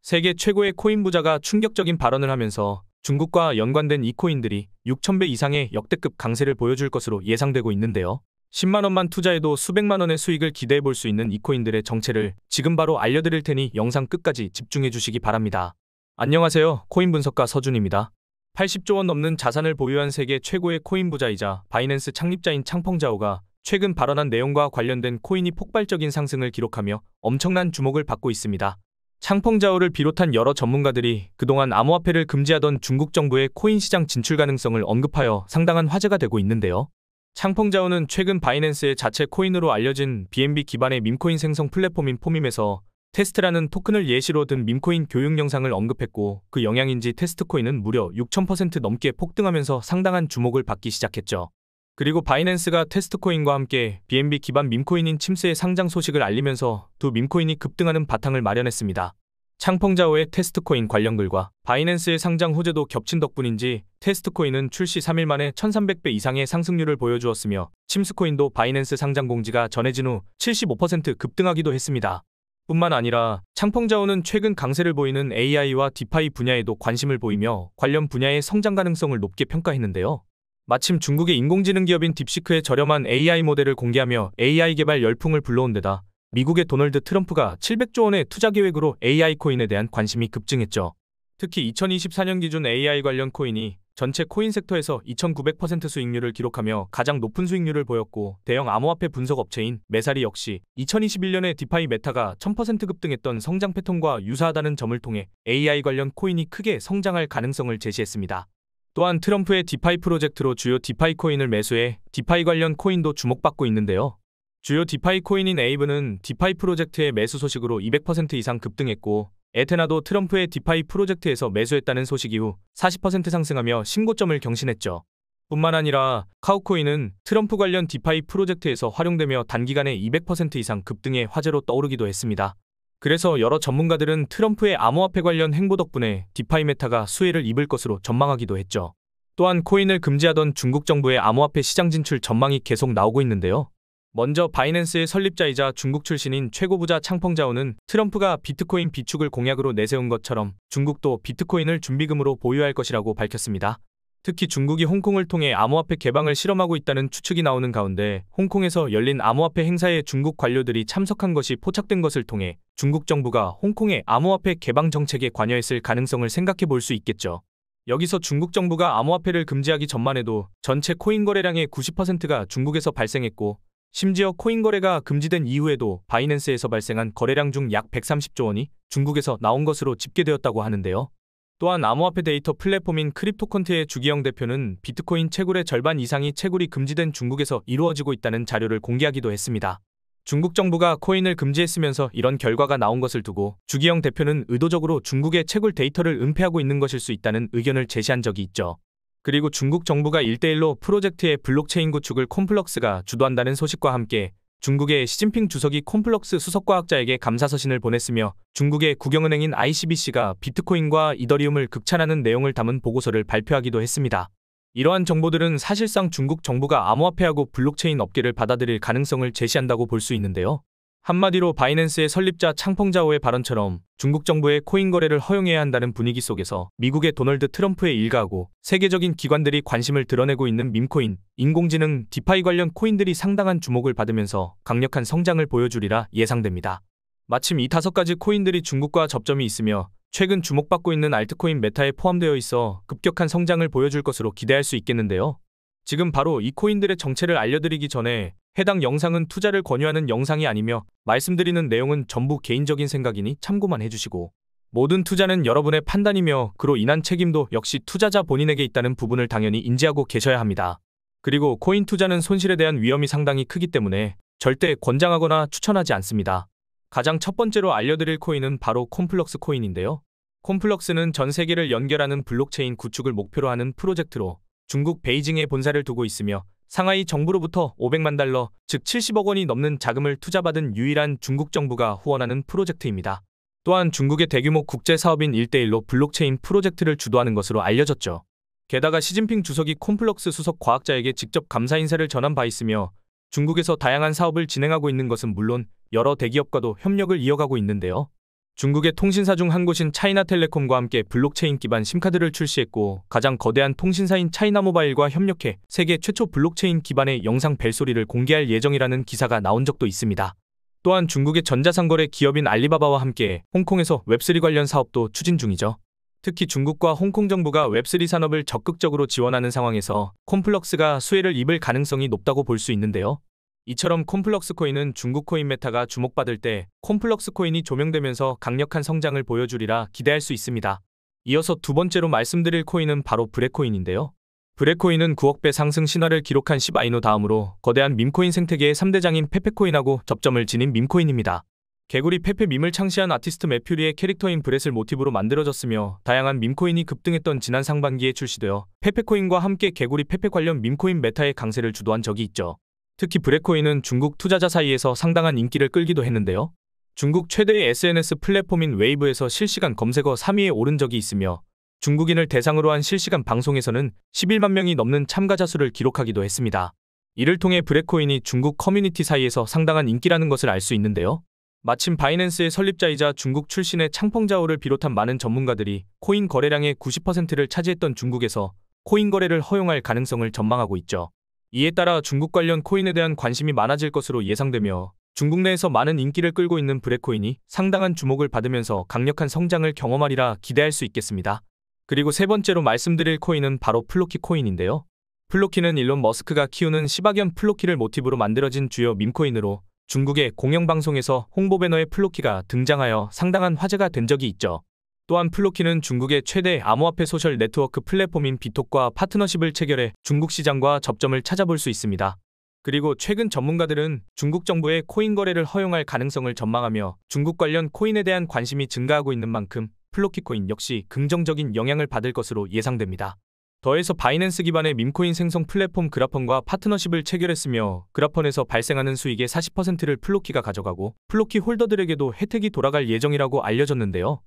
세계 최고의 코인 부자가 충격적인 발언을 하면서 중국과 연관된 이 코인들이 6,000배 이상의 역대급 강세를 보여줄 것으로 예상되고 있는데요. 10만 원만 투자해도 수백만 원의 수익을 기대해 볼 수 있는 이 코인들의 정체를 지금 바로 알려드릴 테니 영상 끝까지 집중해 주시기 바랍니다. 안녕하세요. 코인 분석가 서준입니다. 80조 원 넘는 자산을 보유한 세계 최고의 코인 부자이자 바이낸스 창립자인 창펑자오가 최근 발언한 내용과 관련된 코인이 폭발적인 상승을 기록하며 엄청난 주목을 받고 있습니다. 창펑자오를 비롯한 여러 전문가들이 그동안 암호화폐를 금지하던 중국 정부의 코인 시장 진출 가능성을 언급하여 상당한 화제가 되고 있는데요. 창펑자오는 최근 바이낸스의 자체 코인으로 알려진 BNB 기반의 밈코인 생성 플랫폼인 포밈에서 테스트라는 토큰을 예시로 든 밈코인 교육 영상을 언급했고, 그 영향인지 테스트코인은 무려 6,000% 넘게 폭등하면서 상당한 주목을 받기 시작했죠. 그리고 바이낸스가 테스트코인과 함께 BNB 기반 밈코인인 침스의 상장 소식을 알리면서 두 밈코인이 급등하는 바탕을 마련했습니다. 창펑자오의 테스트코인 관련 글과 바이낸스의 상장 호재도 겹친 덕분인지 테스트코인은 출시 3일 만에 1,300배 이상의 상승률을 보여주었으며, 침스코인도 바이낸스 상장 공지가 전해진 후 75% 급등하기도 했습니다. 뿐만 아니라 창펑자오는 최근 강세를 보이는 AI와 디파이 분야에도 관심을 보이며 관련 분야의 성장 가능성을 높게 평가했는데요. 마침 중국의 인공지능 기업인 딥시크의 저렴한 AI 모델을 공개하며 AI 개발 열풍을 불러온 데다 미국의 도널드 트럼프가 700조 원의 투자 계획으로 AI 코인에 대한 관심이 급증했죠. 특히 2024년 기준 AI 관련 코인이 전체 코인 섹터에서 2,900% 수익률을 기록하며 가장 높은 수익률을 보였고, 대형 암호화폐 분석 업체인 메사리 역시 2021년에 디파이 메타가 1000% 급등했던 성장 패턴과 유사하다는 점을 통해 AI 관련 코인이 크게 성장할 가능성을 제시했습니다. 또한 트럼프의 디파이 프로젝트로 주요 디파이 코인을 매수해 디파이 관련 코인도 주목받고 있는데요. 주요 디파이 코인인 에이브는 디파이 프로젝트의 매수 소식으로 200% 이상 급등했고, 에테나도 트럼프의 디파이 프로젝트에서 매수했다는 소식 이후 40% 상승하며 신고점을 경신했죠. 뿐만 아니라 카우코인은 트럼프 관련 디파이 프로젝트에서 활용되며 단기간에 200% 이상 급등해 화제로 떠오르기도 했습니다. 그래서 여러 전문가들은 트럼프의 암호화폐 관련 행보 덕분에 디파이 메타가 수혜를 입을 것으로 전망하기도 했죠. 또한 코인을 금지하던 중국 정부의 암호화폐 시장 진출 전망이 계속 나오고 있는데요. 먼저 바이낸스의 설립자이자 중국 출신인 최고부자 창펑자오는 트럼프가 비트코인 비축을 공약으로 내세운 것처럼 중국도 비트코인을 준비금으로 보유할 것이라고 밝혔습니다. 특히 중국이 홍콩을 통해 암호화폐 개방을 실험하고 있다는 추측이 나오는 가운데, 홍콩에서 열린 암호화폐 행사에 중국 관료들이 참석한 것이 포착된 것을 통해 중국 정부가 홍콩의 암호화폐 개방 정책에 관여했을 가능성을 생각해 볼 수 있겠죠. 여기서 중국 정부가 암호화폐를 금지하기 전만 해도 전체 코인 거래량의 90%가 중국에서 발생했고, 심지어 코인 거래가 금지된 이후에도 바이낸스에서 발생한 거래량 중 약 130조 원이 중국에서 나온 것으로 집계되었다고 하는데요. 또한 암호화폐 데이터 플랫폼인 크립토컨트의 주기영 대표는 비트코인 채굴의 절반 이상이 채굴이 금지된 중국에서 이루어지고 있다는 자료를 공개하기도 했습니다. 중국 정부가 코인을 금지했으면서 이런 결과가 나온 것을 두고 주기영 대표는 의도적으로 중국의 채굴 데이터를 은폐하고 있는 것일 수 있다는 의견을 제시한 적이 있죠. 그리고 중국 정부가 1대1로 프로젝트의 블록체인 구축을 콤플럭스가 주도한다는 소식과 함께 중국의 시진핑 주석이 콤플럭스 수석과학자에게 감사서신을 보냈으며, 중국의 국영은행인 ICBC가 비트코인과 이더리움을 극찬하는 내용을 담은 보고서를 발표하기도 했습니다. 이러한 정보들은 사실상 중국 정부가 암호화폐하고 블록체인 업계를 받아들일 가능성을 제시한다고 볼 수 있는데요. 한마디로 바이낸스의 설립자 창펑자오의 발언처럼 중국 정부의 코인 거래를 허용해야 한다는 분위기 속에서 미국의 도널드 트럼프에 일가하고 세계적인 기관들이 관심을 드러내고 있는 밈코인, 인공지능, 디파이 관련 코인들이 상당한 주목을 받으면서 강력한 성장을 보여주리라 예상됩니다. 마침 이 5가지 코인들이 중국과 접점이 있으며 최근 주목받고 있는 알트코인 메타에 포함되어 있어 급격한 성장을 보여줄 것으로 기대할 수 있겠는데요. 지금 바로 이 코인들의 정체를 알려드리기 전에 해당 영상은 투자를 권유하는 영상이 아니며 말씀드리는 내용은 전부 개인적인 생각이니 참고만 해주시고, 모든 투자는 여러분의 판단이며 그로 인한 책임도 역시 투자자 본인에게 있다는 부분을 당연히 인지하고 계셔야 합니다. 그리고 코인 투자는 손실에 대한 위험이 상당히 크기 때문에 절대 권장하거나 추천하지 않습니다. 가장 첫 번째로 알려드릴 코인은 바로 콤플럭스 코인인데요. 콤플럭스는 전 세계를 연결하는 블록체인 구축을 목표로 하는 프로젝트로 중국 베이징에 본사를 두고 있으며, 상하이 정부로부터 500만 달러, 즉 70억 원이 넘는 자금을 투자받은 유일한 중국 정부가 후원하는 프로젝트입니다. 또한 중국의 대규모 국제 사업인 1대1로 블록체인 프로젝트를 주도하는 것으로 알려졌죠. 게다가 시진핑 주석이 콤플럭스 수석 과학자에게 직접 감사 인사를 전한 바 있으며, 중국에서 다양한 사업을 진행하고 있는 것은 물론 여러 대기업과도 협력을 이어가고 있는데요. 중국의 통신사 중 한 곳인 차이나텔레콤과 함께 블록체인 기반 심카드를 출시했고 가장 거대한 통신사인 차이나모바일과 협력해 세계 최초 블록체인 기반의 영상 벨소리를 공개할 예정이라는 기사가 나온 적도 있습니다. 또한 중국의 전자상거래 기업인 알리바바와 함께 홍콩에서 웹3 관련 사업도 추진 중이죠. 특히 중국과 홍콩 정부가 웹3 산업을 적극적으로 지원하는 상황에서 콤플럭스가 수혜를 입을 가능성이 높다고 볼 수 있는데요. 이처럼 콤플럭스 코인은 중국 코인 메타가 주목받을 때 콤플럭스 코인이 조명되면서 강력한 성장을 보여주리라 기대할 수 있습니다. 이어서 두 번째로 말씀드릴 코인은 바로 브레코인인데요. 브레코인은 9억 배 상승 신화를 기록한 시바이노 다음으로 거대한 밈코인 생태계의 3대장인 페페코인하고 접점을 지닌 밈코인입니다. 개구리 페페 밈을 창시한 아티스트 매퓨리의 캐릭터인 브렛을 모티브로 만들어졌으며 다양한 밈코인이 급등했던 지난 상반기에 출시되어 페페코인과 함께 개구리 페페 관련 밈코인 메타의 강세를 주도한 적이 있죠. 특히 브레코인은 중국 투자자 사이에서 상당한 인기를 끌기도 했는데요. 중국 최대의 SNS 플랫폼인 웨이브에서 실시간 검색어 3위에 오른 적이 있으며 중국인을 대상으로 한 실시간 방송에서는 11만 명이 넘는 참가자 수를 기록하기도 했습니다. 이를 통해 브레코인이 중국 커뮤니티 사이에서 상당한 인기라는 것을 알 수 있는데요. 마침 바이낸스의 설립자이자 중국 출신의 창펑자오를 비롯한 많은 전문가들이 코인 거래량의 90%를 차지했던 중국에서 코인 거래를 허용할 가능성을 전망하고 있죠. 이에 따라 중국 관련 코인에 대한 관심이 많아질 것으로 예상되며 중국 내에서 많은 인기를 끌고 있는 브레코인이 상당한 주목을 받으면서 강력한 성장을 경험하리라 기대할 수 있겠습니다. 그리고 세 번째로 말씀드릴 코인은 바로 플로키 코인인데요. 플로키는 일론 머스크가 키우는 시바견 플로키를 모티브로 만들어진 주요 밈코인으로 중국의 공영방송에서 홍보 배너에 플로키가 등장하여 상당한 화제가 된 적이 있죠. 또한 플로키는 중국의 최대 암호화폐 소셜 네트워크 플랫폼인 비톡과 파트너십을 체결해 중국 시장과 접점을 찾아볼 수 있습니다. 그리고 최근 전문가들은 중국 정부의 코인 거래를 허용할 가능성을 전망하며 중국 관련 코인에 대한 관심이 증가하고 있는 만큼 플로키 코인 역시 긍정적인 영향을 받을 것으로 예상됩니다. 더해서 바이낸스 기반의 밈코인 생성 플랫폼 그라펀과 파트너십을 체결했으며 그라펀에서 발생하는 수익의 40%를 플로키가 가져가고 플로키 홀더들에게도 혜택이 돌아갈 예정이라고 알려졌는데요.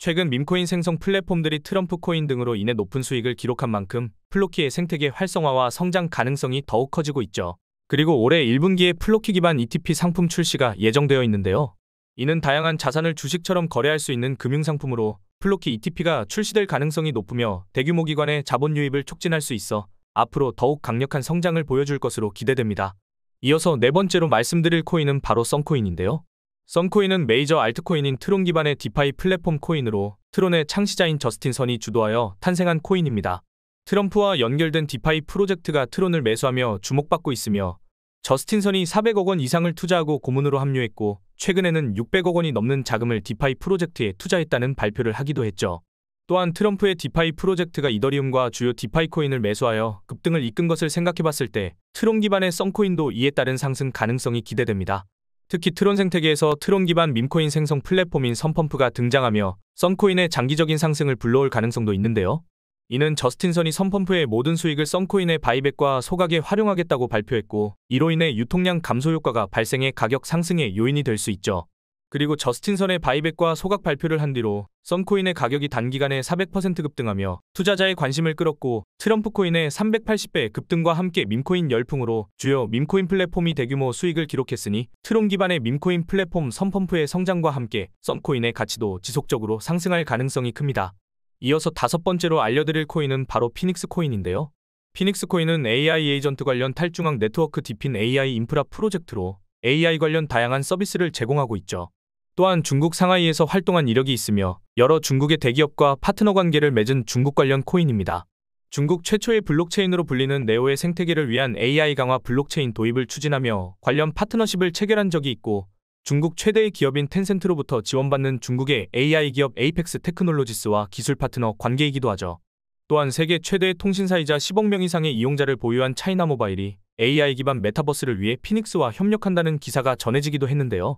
최근 밈코인 생성 플랫폼들이 트럼프 코인 등으로 인해 높은 수익을 기록한 만큼 플로키의 생태계 활성화와 성장 가능성이 더욱 커지고 있죠. 그리고 올해 1분기에 플로키 기반 ETP 상품 출시가 예정되어 있는데요. 이는 다양한 자산을 주식처럼 거래할 수 있는 금융상품으로 플로키 ETP가 출시될 가능성이 높으며 대규모 기관의 자본 유입을 촉진할 수 있어 앞으로 더욱 강력한 성장을 보여줄 것으로 기대됩니다. 이어서 네 번째로 말씀드릴 코인은 바로 썬코인인데요. 썬코인은 메이저 알트코인인 트론 기반의 디파이 플랫폼 코인으로 트론의 창시자인 저스틴 선이 주도하여 탄생한 코인입니다. 트럼프와 연결된 디파이 프로젝트가 트론을 매수하며 주목받고 있으며 저스틴 선이 400억 원 이상을 투자하고 고문으로 합류했고 최근에는 600억 원이 넘는 자금을 디파이 프로젝트에 투자했다는 발표를 하기도 했죠. 또한 트럼프의 디파이 프로젝트가 이더리움과 주요 디파이 코인을 매수하여 급등을 이끈 것을 생각해봤을 때 트론 기반의 썬코인도 이에 따른 상승 가능성이 기대됩니다. 특히 트론 생태계에서 트론 기반 밈코인 생성 플랫폼인 선펌프가 등장하며 썬코인의 장기적인 상승을 불러올 가능성도 있는데요. 이는 저스틴 선이 선펌프의 모든 수익을 썬코인의 바이백과 소각에 활용하겠다고 발표했고 이로 인해 유통량 감소 효과가 발생해 가격 상승의 요인이 될 수 있죠. 그리고 저스틴 선의 바이백과 소각 발표를 한 뒤로 썬코인의 가격이 단기간에 400% 급등하며 투자자의 관심을 끌었고 트럼프 코인의 380배 급등과 함께 밈코인 열풍으로 주요 밈코인 플랫폼이 대규모 수익을 기록했으니 트론 기반의 밈코인 플랫폼 선펌프의 성장과 함께 썬코인의 가치도 지속적으로 상승할 가능성이 큽니다. 이어서 다섯 번째로 알려드릴 코인은 바로 피닉스 코인인데요. 피닉스 코인은 AI 에이전트 관련 탈중앙 네트워크 디핀 AI 인프라 프로젝트로 AI 관련 다양한 서비스를 제공하고 있죠. 또한 중국 상하이에서 활동한 이력이 있으며 여러 중국의 대기업과 파트너 관계를 맺은 중국 관련 코인입니다. 중국 최초의 블록체인으로 불리는 네오의 생태계를 위한 AI 강화 블록체인 도입을 추진하며 관련 파트너십을 체결한 적이 있고 중국 최대의 기업인 텐센트로부터 지원받는 중국의 AI 기업 에이펙스 테크놀로지스와 기술 파트너 관계이기도 하죠. 또한 세계 최대의 통신사이자 10억 명 이상의 이용자를 보유한 차이나 모바일이 AI 기반 메타버스를 위해 피닉스와 협력한다는 기사가 전해지기도 했는데요.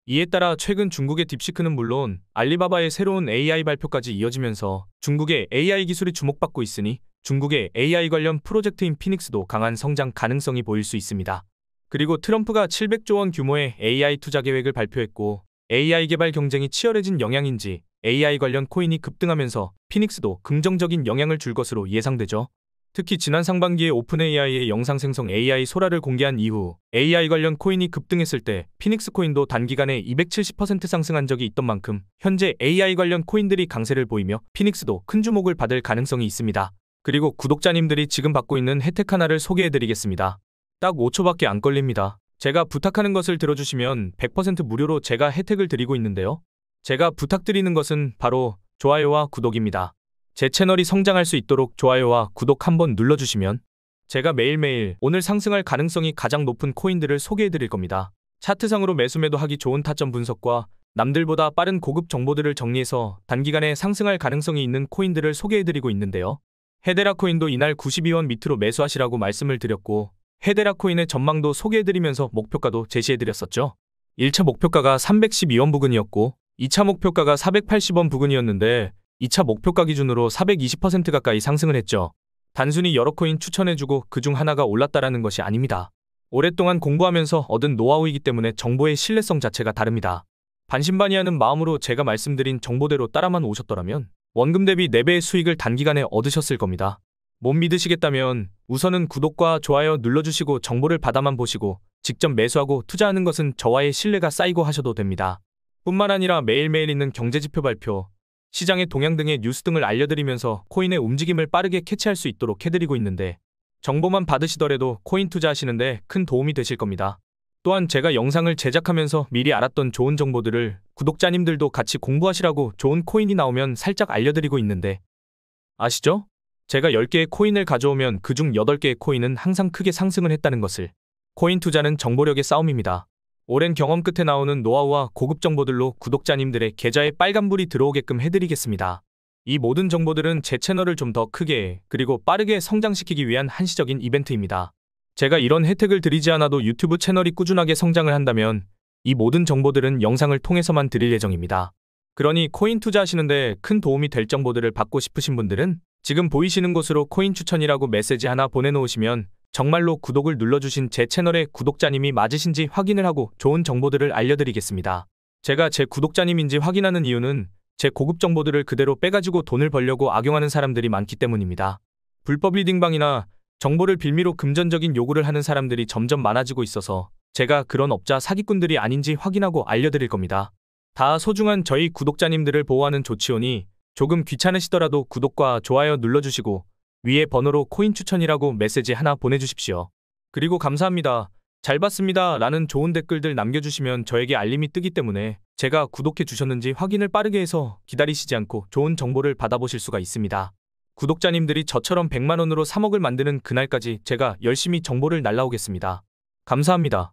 이에 따라 최근 중국의 딥시크는 물론 알리바바의 새로운 AI 발표까지 이어지면서 중국의 AI 기술이 주목받고 있으니 중국의 AI 관련 프로젝트인 피닉스도 강한 성장 가능성이 보일 수 있습니다. 그리고 트럼프가 700조 원 규모의 AI 투자 계획을 발표했고 AI 개발 경쟁이 치열해진 영향인지 AI 관련 코인이 급등하면서 피닉스도 긍정적인 영향을 줄 것으로 예상되죠. 특히 지난 상반기에 오픈 AI의 영상 생성 AI 소라를 공개한 이후 AI 관련 코인이 급등했을 때 피닉스 코인도 단기간에 270% 상승한 적이 있던 만큼 현재 AI 관련 코인들이 강세를 보이며 피닉스도 큰 주목을 받을 가능성이 있습니다. 그리고 구독자님들이 지금 받고 있는 혜택 하나를 소개해드리겠습니다. 딱 5초밖에 안 걸립니다. 제가 부탁하는 것을 들어주시면 100% 무료로 제가 혜택을 드리고 있는데요. 제가 부탁드리는 것은 바로 좋아요와 구독입니다. 제 채널이 성장할 수 있도록 좋아요와 구독 한번 눌러주시면 제가 매일매일 오늘 상승할 가능성이 가장 높은 코인들을 소개해드릴 겁니다. 차트상으로 매수 매도하기 좋은 타점 분석과 남들보다 빠른 고급 정보들을 정리해서 단기간에 상승할 가능성이 있는 코인들을 소개해드리고 있는데요. 헤데라 코인도 이날 92원 밑으로 매수하시라고 말씀을 드렸고 헤데라 코인의 전망도 소개해드리면서 목표가도 제시해드렸었죠. 1차 목표가가 312원 부근이었고 2차 목표가가 480원 부근이었는데 2차 목표가 기준으로 420% 가까이 상승을 했죠. 단순히 여러 코인 추천해주고 그중 하나가 올랐다라는 것이 아닙니다. 오랫동안 공부하면서 얻은 노하우이기 때문에 정보의 신뢰성 자체가 다릅니다. 반신반의하는 마음으로 제가 말씀드린 정보대로 따라만 오셨더라면 원금 대비 4배의 수익을 단기간에 얻으셨을 겁니다. 못 믿으시겠다면 우선은 구독과 좋아요 눌러주시고 정보를 받아만 보시고 직접 매수하고 투자하는 것은 저와의 신뢰가 쌓이고 하셔도 됩니다. 뿐만 아니라 매일매일 있는 경제지표 발표, 시장의 동향 등의 뉴스 등을 알려드리면서 코인의 움직임을 빠르게 캐치할 수 있도록 해드리고 있는데 정보만 받으시더라도 코인 투자하시는데 큰 도움이 되실 겁니다. 또한 제가 영상을 제작하면서 미리 알았던 좋은 정보들을 구독자님들도 같이 공부하시라고 좋은 코인이 나오면 살짝 알려드리고 있는데 아시죠? 제가 10개의 코인을 가져오면 그중 8개의 코인은 항상 크게 상승을 했다는 것을. 코인 투자는 정보력의 싸움입니다. 오랜 경험 끝에 나오는 노하우와 고급 정보들로 구독자님들의 계좌에 빨간불이 들어오게끔 해드리겠습니다. 이 모든 정보들은 제 채널을 좀 더 크게 그리고 빠르게 성장시키기 위한 한시적인 이벤트입니다. 제가 이런 혜택을 드리지 않아도 유튜브 채널이 꾸준하게 성장을 한다면 이 모든 정보들은 영상을 통해서만 드릴 예정입니다. 그러니 코인 투자하시는데 큰 도움이 될 정보들을 받고 싶으신 분들은 지금 보이시는 곳으로 코인 추천이라고 메시지 하나 보내놓으시면 정말로 구독을 눌러주신 제 채널의 구독자님이 맞으신지 확인을 하고 좋은 정보들을 알려드리겠습니다. 제가 제 구독자님인지 확인하는 이유는 제 고급 정보들을 그대로 빼가지고 돈을 벌려고 악용하는 사람들이 많기 때문입니다. 불법 리딩방이나 정보를 빌미로 금전적인 요구를 하는 사람들이 점점 많아지고 있어서 제가 그런 업자 사기꾼들이 아닌지 확인하고 알려드릴 겁니다. 다 소중한 저희 구독자님들을 보호하는 조치오니 조금 귀찮으시더라도 구독과 좋아요 눌러주시고 위에 번호로 코인 추천이라고 메시지 하나 보내주십시오. 그리고 감사합니다. 잘 봤습니다. 라는 좋은 댓글들 남겨주시면 저에게 알림이 뜨기 때문에 제가 구독해 주셨는지 확인을 빠르게 해서 기다리시지 않고 좋은 정보를 받아보실 수가 있습니다. 구독자님들이 저처럼 100만원으로 3억을 만드는 그날까지 제가 열심히 정보를 날라오겠습니다. 감사합니다.